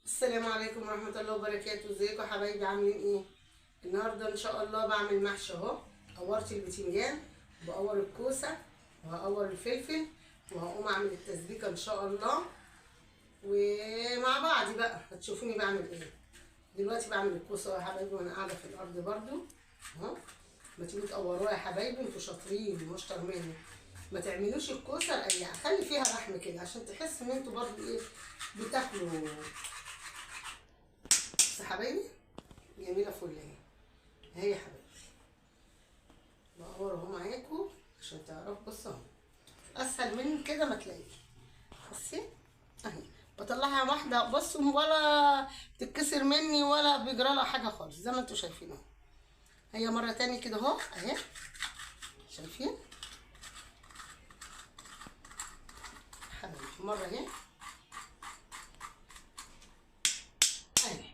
السلام عليكم ورحمة الله وبركاته. ازيكم يا حبايبي؟ عاملين ايه؟ النهارده ان شاء الله بعمل محشي اهو. قورت البتنجان وبقور الكوسة وهقور الفلفل وهقوم اعمل التسبيكة ان شاء الله، ومع بعض بقى هتشوفوني بعمل ايه. دلوقتي بعمل الكوسة يا حبايبي وانا قاعدة في الارض برضو اهو. ما تيجوا تقوروها يا حبايبي، انتوا شاطرين واشطر مني. ما تعملوش الكوسة رقيقة، خلي فيها لحم كده عشان تحسوا ان انتوا برضو ايه بتاكلوا. بس يا حبايبي جميله فل اهي يا حبايبي، بقور اهو معاكم عشان تعرفوا. بصوا اهو اسهل من كده ما تلاقي. بصي اهي بطلعها واحده، بصوا ولا تتكسر مني ولا بيجرى لها حاجه خالص زي ما انتوا شايفين اهو. هي مره تاني كده اهو اهي، شايفين حبايبي؟ مره اهي اهي،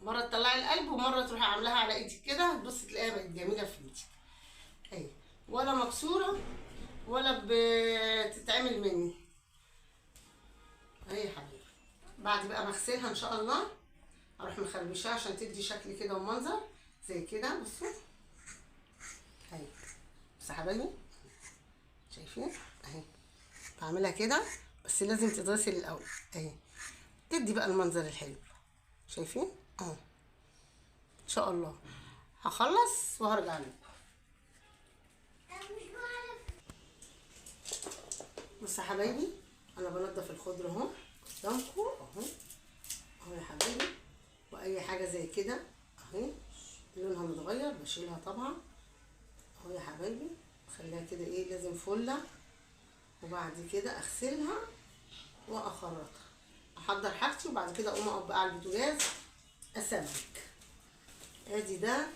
مره تطلعي القلب ومره تروحي عاملاها على ايدك كده، تبص تلاقيها بقت جميله في ايدك اهي، ولا مكسوره ولا بتتعمل مني اهي يا حبيبي. بعد بقى ما اغسلها ان شاء الله اروح مخربشاها عشان تدي شكل كده ومنظر زي كده. بصوا اهي، بصوا يا حبايبي شايفين اهي، بعملها كده بس لازم تتغسل الاول اهي، تدي بقى المنظر الحلو. شايفين اهو؟ ان شاء الله هخلص وهرجع لكم. بص يا حبايبي انا بنضف الخضره اهو قدامكم اهو اهو يا حبايبي، واي حاجه زي كده اهي لونها متغير بشيلها طبعا اهو يا حبايبي. خليها كده ايه لازم فله، وبعد كده اغسلها واخرطها، احضر حاجتي وبعد كده اقوم اقف بقى على البوتاجاز اسبك. ادي ده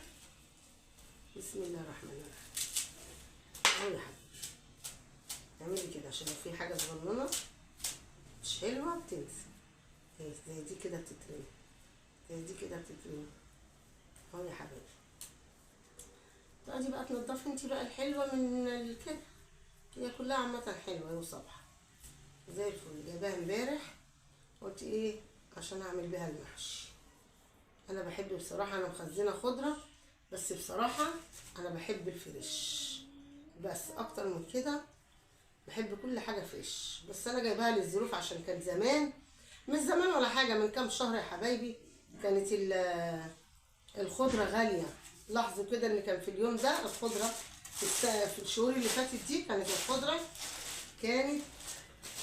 بسم الله الرحمن الرحيم اهو يا حبيبي. اعملي كده عشان لو في حاجه صغننه مش حلوه بتنسى اهي، زي دي كده بتترمي، زي دي كده بتترمي اهو يا حبايبي. تقعدي بقى تنضفي انتي بقى الحلوه من كده، هي كلها عامه حلوه وصبحه زي الفل. جايباها امبارح قلت ايه عشان اعمل بيها المحشي. انا بحب بصراحه، انا مخزنه خضره بس بصراحه انا بحب الفريش، بس اكتر من كده بحب كل حاجه فريش. بس انا جايباها للظروف عشان كان زمان، مش زمان ولا حاجه، من كام شهر يا حبايبي كانت الخضره غاليه. لاحظوا كده ان كان في اليوم ده الخضره في الشهور اللي فاتت دي كانت الخضره كانت،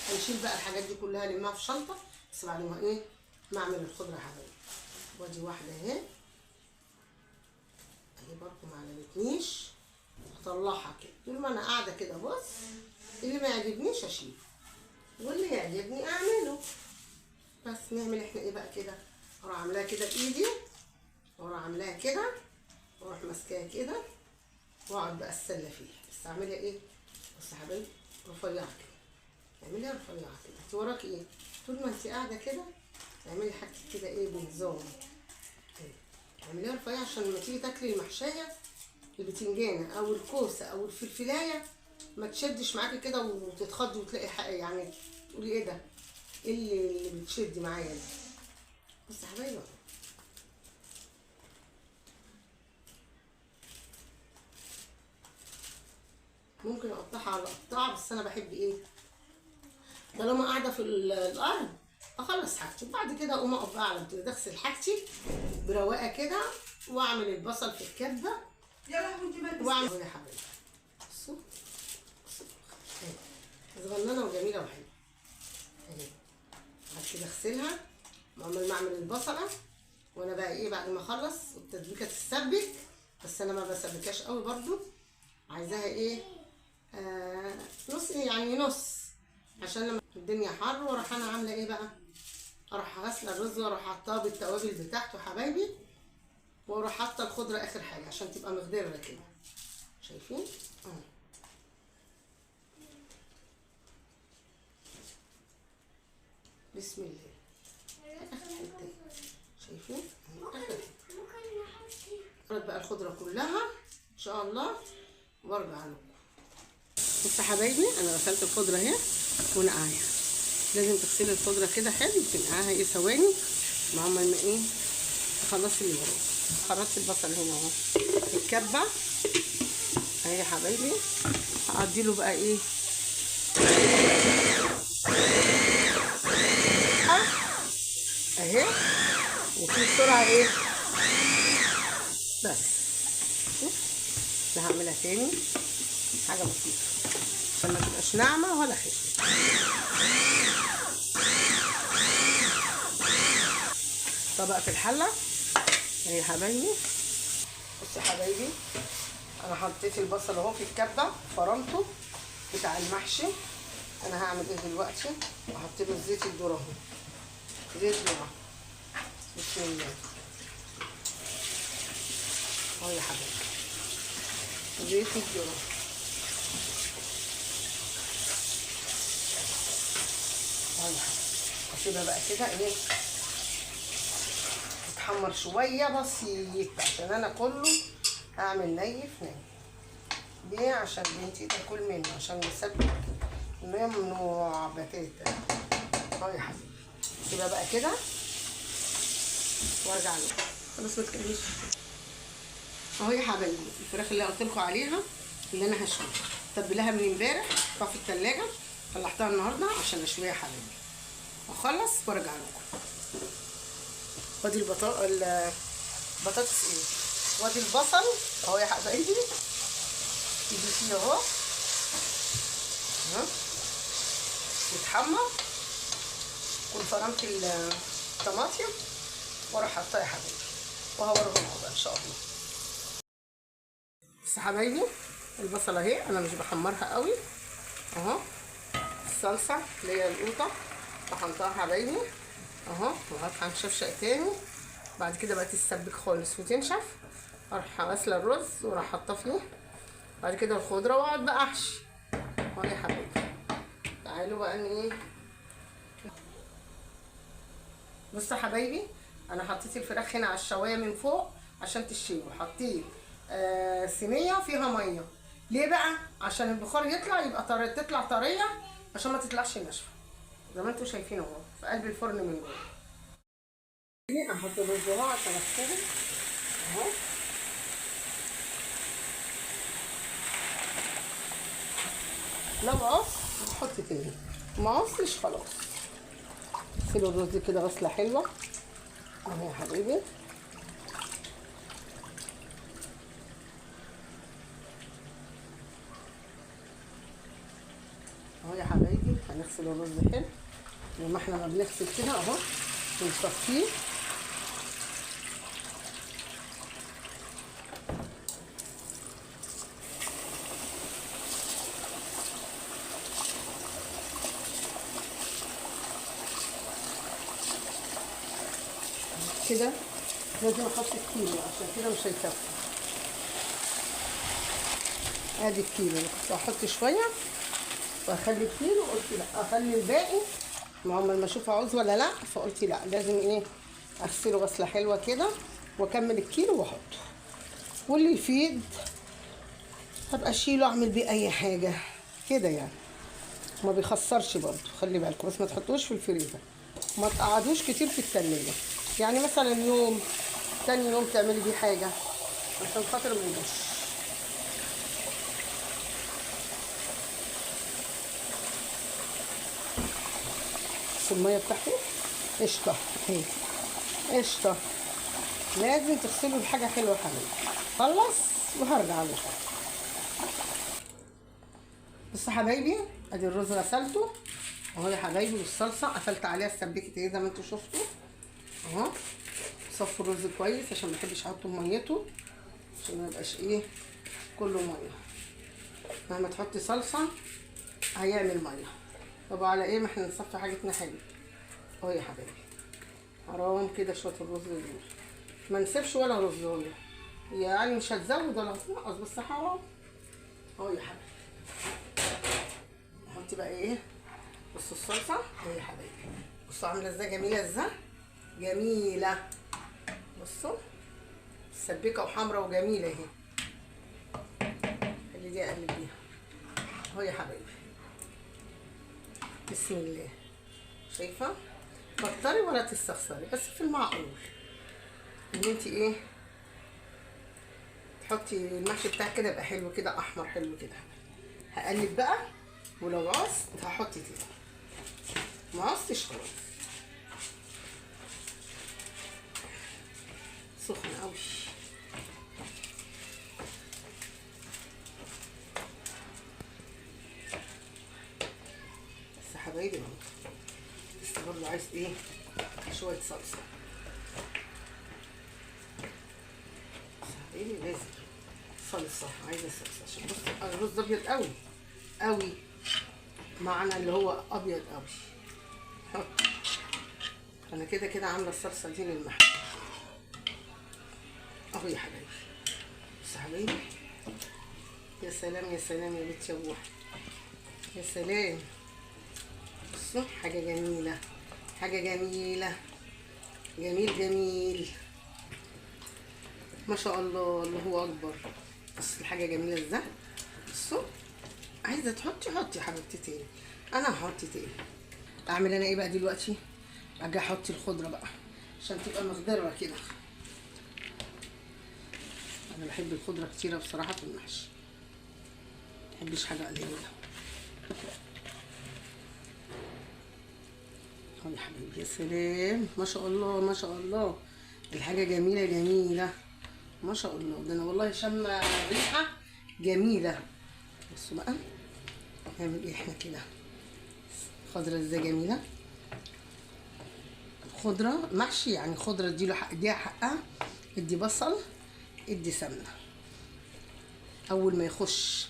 هنشيل بقى الحاجات دي كلها نلمها في شنطه بس بعد ما ايه ما اعمل الخضره يا حبايبي. وادي واحده اهي اهي برضه ما علمتنيش، اطلعها كده طول ما انا قاعده كده. بص اللي ما يعجبنيش اشيله واللي يعجبني اعمله. بس نعمل احنا ايه بقى كده، اروح عاملاها كده بايدي واروح عاملاها كده واروح ماسكاها كده واقعد بقى اتسلى فيها. بس اعملها ايه، بص يا حبايبي رفيعه كده، اعمليها رفيعه كده. انت وراكي ايه طول ما انت قاعده كده، اعملي حاجتك كده ايه بنظام ايه، اعمليها رفيعه عشان لما تيجي تاكلي المحشيه البتنجانه او الكوسه او الفلفلايه ما تشدش معاكي كده وتتخضي وتلاقي حق يعني تقولي ايه ده، ايه اللي بتشد معايا ده. بص يا حبايبي ممكن اقطعها على قطاعه، بس انا بحب ايه طالما قاعده في الارض اخلص حاجتي وبعد كده اقوم اقف بقى على البوتاجاز اغسل حاجتي برواقه كده واعمل البصل في الكبه يا لهوي انت واعمل يا حبايبي. بصوا بصوا اهي صغننه وجميله وحلوه اهي. بعد كده اغسلها واعمل معمل البصله، وانا بقى ايه بعد ما اخلص والتسبيكه تتسبك، بس انا ما بسبكهاش قوي برضو، عايزاها ايه نص يعني نص، عشان لما الدنيا حر واروح انا عامله ايه بقى، اروح غاسله الرز واروح حاطاه بالتوابل بتاعته حبايبي، واروح حاطه الخضره اخر حاجه عشان تبقى مخضره كده. شايفين بسم الله اخر حته شايفين اخر حته بقى الخضره كلها ان شاء الله وارجع لكم. بصوا حبايبي انا غسلت الخضره اهي ونقعاها لازم تغسلي الخضره كده حلو، تنقعها ايه ثواني مع ما ايه تخلصي اللي وراك. خرطت البصل هنا اهو في الكبه اهي يا حبايبي. هقضي له بقى ايه اهي، وفي بسرعه ايه بس. انا هعملها تاني حاجه بسيطه عشان ما تبقاش ناعمه ولا خشنه. طبق في الحله اهي يا حبايبي. بصوا يا حبايبي، انا حطيت البصل اهو في الكبه فرمته بتاع المحشي. انا هعمل ايه دلوقتي؟ هحط له زيت الذره اهو، زيت ذره بسم الله اهو يا حبايبي، زيت الذره اهو يا حبايبي. اسيبها بقى كده ايه تتحمر شويه بسيط عشان انا كله هعمل نيف نيف. ليه؟ عشان بنتي تاكل منه، عشان مسبك ممنوع بتاتا اهو يا حبيبي. سيبها بقى كده وارجع لكم. خلاص ما تكمليش اهو يا حبايبي. الفراخ اللي قلت لكم عليها اللي انا هشويها تبلها من امبارح في الثلاجه، طلعتها النهارده عشان اشويها يا حبايبي. اخلص وارجع لكم. وادي البطاطس ايه، وادي البصل اهو يا حبايبي يجي اهو يتحمر. كنت فرمت الطماطم واروح حاطاه يا حبايبي وهوريهم بقى ان شاء الله. بس يا حبايبي البصله اهي انا مش بحمرها قوي اهو. الصلصه اللي هي القوطه طحنتها يا حبايبي اهو، وهطحن شفشق تاني. بعد كده بقى تتسبك خالص وتنشف، اروح غاسله الرز واروح حاطاه فيه. بعد كده الخضره واقعد بقى احشي اهو يا حبايبي. تعالوا بقى ايه. بصوا يا حبايبي، انا حطيت الفراخ هنا على الشوايه من فوق عشان تشوي. حطيت صينيه فيها ميه. ليه بقى؟ عشان البخار يطلع يبقى تطلع طريه، عشان ما تطلعش ناشفه زي ما انتم شايفين اهو في قلب الفرن من جوه. احط الرز اهو عشان اغسله اهو. لو عص تحط تاني، ما عصش خلاص. اغسلوا الرز كده غسله حلوه اهو يا حبيبي. اهو يا حبايبي هنغسل الرز حلو زي ما احنا ما بنغسل كده اهو ونصفيه. كده لازم احط الكيلو عشان كده مش هيكفي. ادي الكيلو كنت هحط شويه واخلي الكيلو، قلت لا اخلي الباقي عمال ما اشوف عاوز ولا لا، فقلت لا لازم ايه اغسله غسله حلوه كده واكمل الكيلو واحطه، واللي يفيد هبقى اشيله اعمل بيه اي حاجه كده يعني. ما بيخسرش برضو، خلي بالكم بس ما تحطوش في الفريزر، ما تقعدوش كتير في التلاجة. يعني مثلا يوم تاني يوم تعملي بيه حاجه عشان خاطر ما يبوظش. الميه بتاعته قشطه اهي قشطه. لازم تغسلوا الحاجه حلوه يا حبايبي. خلص وهرجع لكم. بصوا يا حبايبي ادي الرز غسلته اهو يا حبايبي، والصلصه قفلت عليها السبيكه اهي زي ما انتم شفتوا اهو. صفوا الرز كويس عشان ما بحبش احطه بميته عشان ما يبقاش ايه كله ميه. مهما تحطي صلصه هيعمل ميه. طب على ايه، ما احنا نصفي حاجتنا حلوه اهو يا حبايبي. حرام كده شويه الرز دول، ما نسيبش ولا رز والله، يعني مش هتزود ولا هتنقص بس حرام اهو يا حبايبي. نحط بقى ايه، بصوا الصلصه اهي يا حبايبي. بصوا عامله ازاي جميله ازاي جميله. بصوا مسبكه وحمراء وجميله اهي. خلي دي اقلب بيها اهو يا حبايبي. بسم الله شايفه؟ كتري ولا تستخسري، بس في المعقول ان انت ايه تحطي المحشي بتاعك كده يبقى حلو كده، احمر حلو كده. هقلب بقى، ولو عصت هحط تاني، ما عصتش خلاص. سخن قوي. بس حبايبي اهو، بس برضه عايز ايه شويه صلصه. حبايبي لازم صلصه، عايزه صلصه عشان بص الرز ابيض قوي قوي، معنى اللي هو ابيض قوي. حط، انا كده كده عامله الصلصه دي للمحشي اهو يا حبايبي. بص يا حبايبي، يا سلام يا سلام يا بنت يا يا سلام. بصوا حاجه جميله، حاجه جميله، جميل جميل ما شاء الله، الله اكبر. بص الحاجه جميله ازاي. بصوا عايزه تحطي حطي يا حبيبتي تاني، انا هحط تاني. اعمل انا ايه بقى دلوقتي؟ اجي احط الخضره بقى عشان تبقى مخضره كده. انا بحب الخضره كتيره بصراحه في المحشي، مبحبش حاجه قليله. اهو يا حبيبي، يا سلام ما شاء الله ما شاء الله، الحاجه جميله جميله ما شاء الله. ده انا والله شامه ريحه جميله. بصوا بقى نعمل ايه احنا كده. خضره ازاي جميله، خضره محشي يعني خضره، اديله حق، اديها حقها. ادي بصل، ادي سمنه، اول ما يخش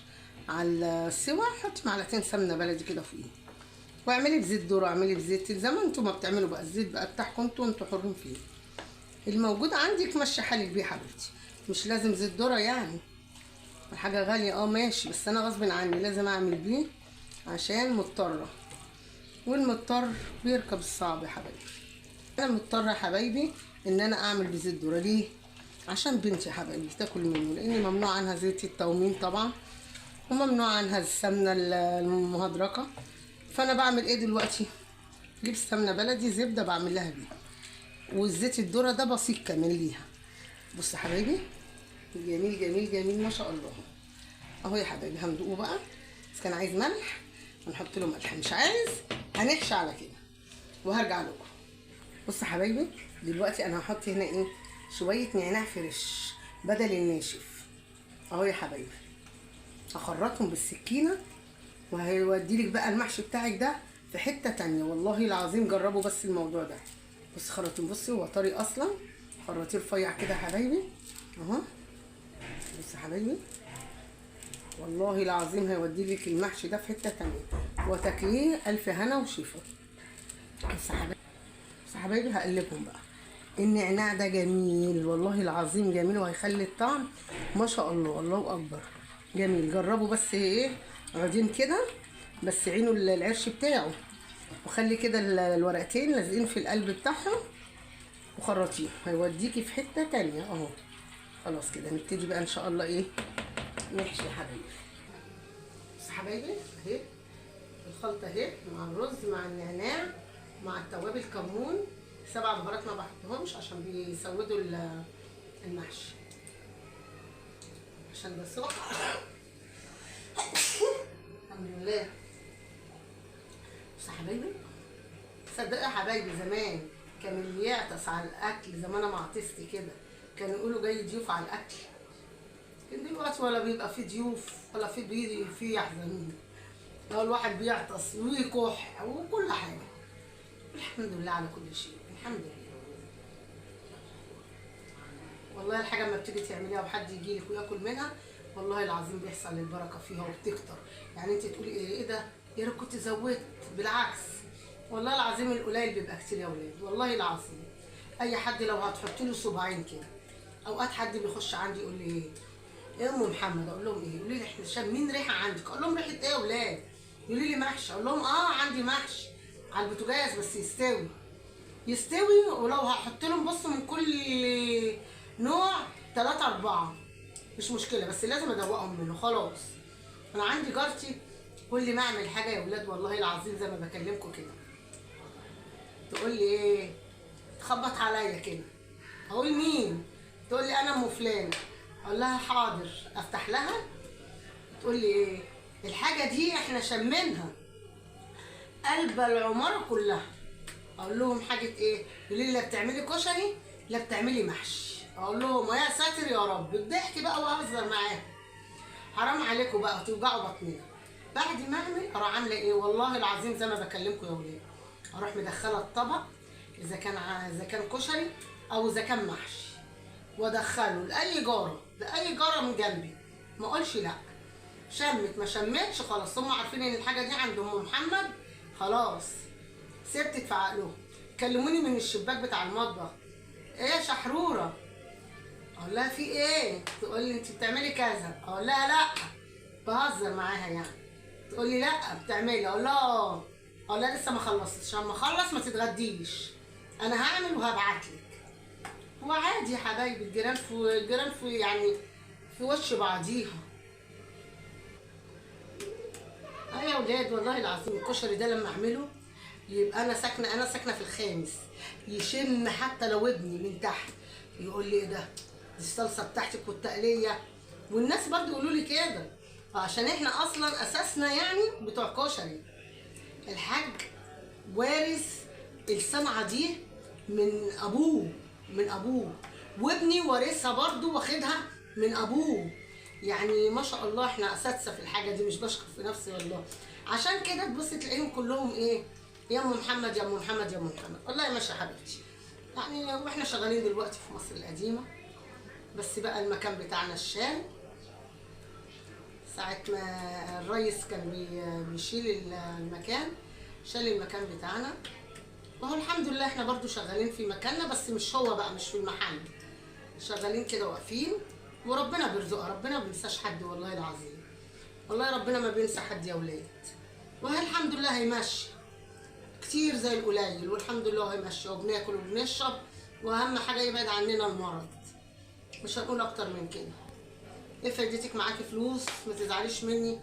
على السوا حطي معلقتين سمنه بلدي كده فوقيه، واعملي بزيت ذره، اعملي بزيت زي ما انتوا ما بتعملوا بقى، الزيت بقى بتاعكم انتوا حرين فيه. الموجود عندك مشي حالك بيه حبيبتي، مش لازم زيت ذره يعني، الحاجه غاليه ماشي، بس انا غصب عني لازم اعمل بيه عشان مضطره، والمضطر بيركب الصعب يا حبايبي. انا مضطره يا حبايبي ان انا اعمل بزيت ذره. ليه؟ عشان بنتي يا حبايبي تاكل منه، لان ممنوع عنها زيت التومين طبعا، وممنوع عنها السمنه المهدرجه. فانا بعمل ايه دلوقتي؟ جيب سمنه بلدي زبده بعمل لها بيه، والزيت الذره ده بسيط كمان ليها. بص يا حبايبي جميل جميل جميل ما شاء الله. اهو يا حبايبي هندوقه بقى، بس كان عايز ملح هنحط له ملح، مش عايز هنحشي على كده وهرجع لكم. بص يا حبايبي دلوقتي انا هحط هنا ايه شويه نعناع فريش بدل الناشف. اهو يا حبايبي هخرطهم بالسكينه، وهيوديلك بقى المحشي بتاعك ده في حته تانية والله العظيم. جربوا بس الموضوع ده. بص خرطين، بصي هو طري اصلا، خرطيه رفيع كده يا حبايبي اهو. بص يا حبايبي والله العظيم هيوديلك المحشي ده في حته تانية، وتاكليه الف هنا وشفا. بص يا حبايبي، بص يا حبايبي هقلبهم بقى. النعناع ده جميل والله العظيم جميل، وهيخلي الطعم ما شاء الله، الله اكبر جميل. جربوا بس ايه عودين كده، بس عينوا العرش بتاعه، وخلي كده الورقتين لازقين في القلب بتاعهم، وخرطيه هيوديكي في حته تانية اهو. خلاص كده نبتدي بقى ان شاء الله ايه نحشي يا حبايبي. بس حبايبي اهي الخلطه اهي، مع الرز مع النعناع مع التوابل، كمون، 7 بهارات ما بحطهمش عشان بيسودوا المحشي، عشان ده سخن. الحمد لله. بس يا حبايبي صدقوا يا حبايبي زمان كان اللي يعطس على الاكل، زمان ما عطستي كده كانوا يقولوا جاي ضيوف على الاكل. كان دلوقتي ولا بيبقى في ضيوف ولا في يحزنين، لو الواحد بيعطس ويكح وكل حاجه. الحمد لله على كل شيء، الحمد لله. والله الحاجه لما بتيجي تعمليها وحد يجي لك وياكل منها والله العظيم بيحصل البركه فيها وبتكتر. يعني انت تقولي ايه ده يا ريت كنت زودت، بالعكس والله العظيم القليل بيبقى كتير يا ولاد، والله العظيم. اي حد لو هتحط له صباعين كده، اوقات حد بيخش عندي يقول لي ايه يا ام محمد، اقول لهم ايه، يقولوا لي احنا شامين ريحه عندك، اقول لهم ريحه ايه يا ولاد؟ يقولوا لي محشي، اقول لهم عندي محشي على البوتاجاز بس يستوي يستوي. ولو هحط لهم بص من كل نوع 3 4 مش مشكله، بس لازم ادوقهم منه خلاص. انا عندي جارتي كل ما اعمل حاجه يا ولاد والله العظيم زي ما بكلمكم كده تقول لي ايه، تخبط عليا كده، اقول مين؟ تقول لي انا ام فلان. اقول لها حاضر، افتح لها، تقول لي ايه، الحاجه دي احنا شمينها قلب العماره كلها. اقول لهم حاجه ايه؟ يقولوا لي لا بتعملي كشري لا بتعملي محشي. اقول لهم يا ساتر يا رب، الضحك بقى واهزر معاهم. حرام عليكم بقى توجعوا بطننا. بعد ما اعمل اروح عامله ايه، والله العظيم زي ما بكلمكم يا ولاد، اروح مدخله الطبق، اذا كان كشري او اذا كان محشي، وادخله لاي جاره، لاي جاره من جنبي، ما اقولش لا. شمت ما شمتش خلاص، هم عارفين ان الحاجه دي عند ام محمد، خلاص ثبتت في عقلهم. كلموني من الشباك بتاع المطبخ، ايه يا شحروره؟ اقول لها في ايه؟ تقول لي انت بتعملي كذا. اقول لها لا، بهزر معاها يعني. تقول لي لا بتعملي. اقول لها اه. اقول لها لسه ما خلصتش، اما اخلص ما تتغديش، انا هعمل وهبعت لك. وعادي يا حبايبي، الجيران في يعني في وش بعضيها. يا ولاد والله العظيم الكشري ده لما اعمله يبقى انا ساكنه في الخامس، يشم حتى لو ابني من تحت يقول لي ايه ده، دي الصلصه بتاعتك والتقليه. والناس برضو يقولوا لي كده، عشان احنا اصلا اساسنا يعني بتوع كشري. الحاج وارث الصنعه دي من ابوه، وابني وارثها برضو واخدها من ابوه. يعني ما شاء الله احنا اساتذه في الحاجه دي، مش بشكر في نفسي والله. عشان كده تبص تلاقيهم كلهم ايه، يا ام محمد يا ام محمد يا ام محمد. والله ماشي يا حبيبتي، يعني واحنا شغالين دلوقتي في مصر القديمه، بس بقى المكان بتاعنا الشام. ساعة ما الريس كان بيشيل المكان، شال المكان بتاعنا، وهو الحمد لله احنا برضو شغالين في مكاننا، بس مش هو بقى، مش في المحل، شغالين كده واقفين، وربنا بيرزقها، ربنا ما بينساش حد والله العظيم. والله ربنا ما بينسى حد يا ولاد، وهي الحمد لله هيمشي كتير زي القليل، والحمد لله هيمشي، وبناكل وبنشرب، واهم حاجه يبعد عننا المرض، مش هنقول اكتر من كده. ايه فايدتك معاكي فلوس، ما تزعليش مني،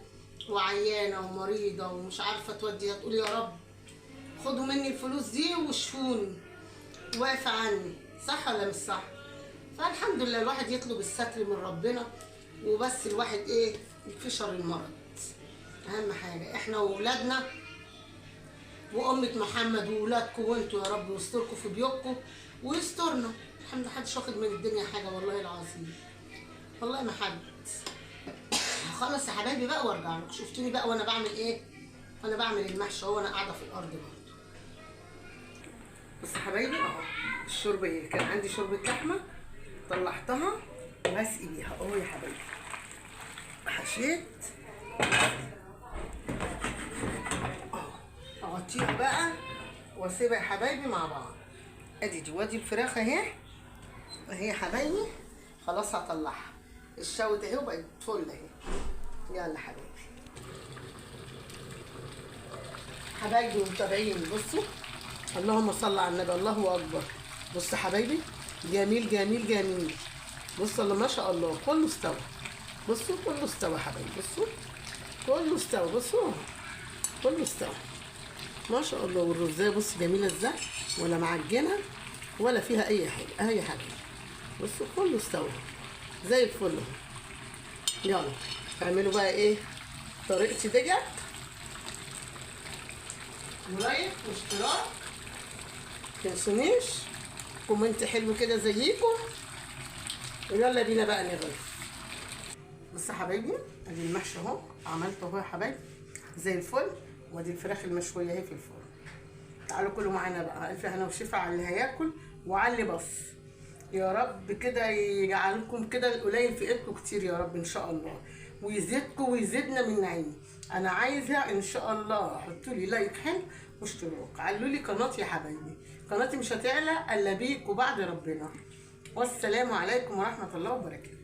وعيانه ومريضه ومش عارفه تودي، هتقولي يا رب خدوا مني الفلوس دي واشفوني، واقفه عني، صح ولا مش صح؟ فالحمد لله الواحد يطلب الستر من ربنا، وبس الواحد ايه، يكفي شر المرض. اهم حاجه احنا واولادنا وامة محمد وولادكم، وانتوا يا رب ويستركم في بيوتكم ويسترنا. الحمد لله محدش واخد من الدنيا حاجه والله العظيم، والله ما حد. هخلص يا حبايبي بقى وارجع لكم. شفتوني بقى وانا بعمل ايه، وانا بعمل المحشي اهو، وانا قاعده في الارض برضه. بس يا حبايبي اهو الشوربه ايه، كان عندي شوربه لحمه طلعتها وهسقي بيها اهو يا حبايبي. حشيت اغطيها بقى واسيبها يا حبايبي مع بعض. ادي وادي الفراخ اهي يا حبايبي، خلاص هطلعها، الشوت اهي وبقت فل اهي. يلا حبايبي متابعين، بصوا اللهم صل على النبي، الله اكبر. بصوا حبايبي، جميل جميل جميل. بصوا الله ما شاء الله، كله استوى. بصوا كله استوى حبايبي، بصوا كله استوى، بصوا كله استوى ما شاء الله. والرزايه بص جميله ازاي، ولا معجنه ولا فيها اي حاجه اهي يا حبيبي. بصوا كله استوى زي الفل اهو. يلا اعملوا بقى ايه طريقتي ديت، ولايك واشتراك، متنسونيش، كومنت حلو كده زيكم، ويلا بينا بقى نغرف. بص يا حبايبي ادي المحشي اهو، عملته اهو يا حبايبي زي الفل، وادي الفراخ المشويه اهي في الفرن. تعالوا كلوا معانا بقى، الف هنا وشفا على اللي هياكل وعلى اللي بص. يا رب كده يجعلكم كده القليل في ايدكم كتير يا رب ان شاء الله، ويزيدكم ويزيدنا من نعيم. انا عايزه ان شاء الله حطوا لي لايك حلو واشتراك، علوا لي قناتي يا حبايبي، قناتي مش هتعلى الا بيك وبعد ربنا. والسلام عليكم ورحمه الله وبركاته.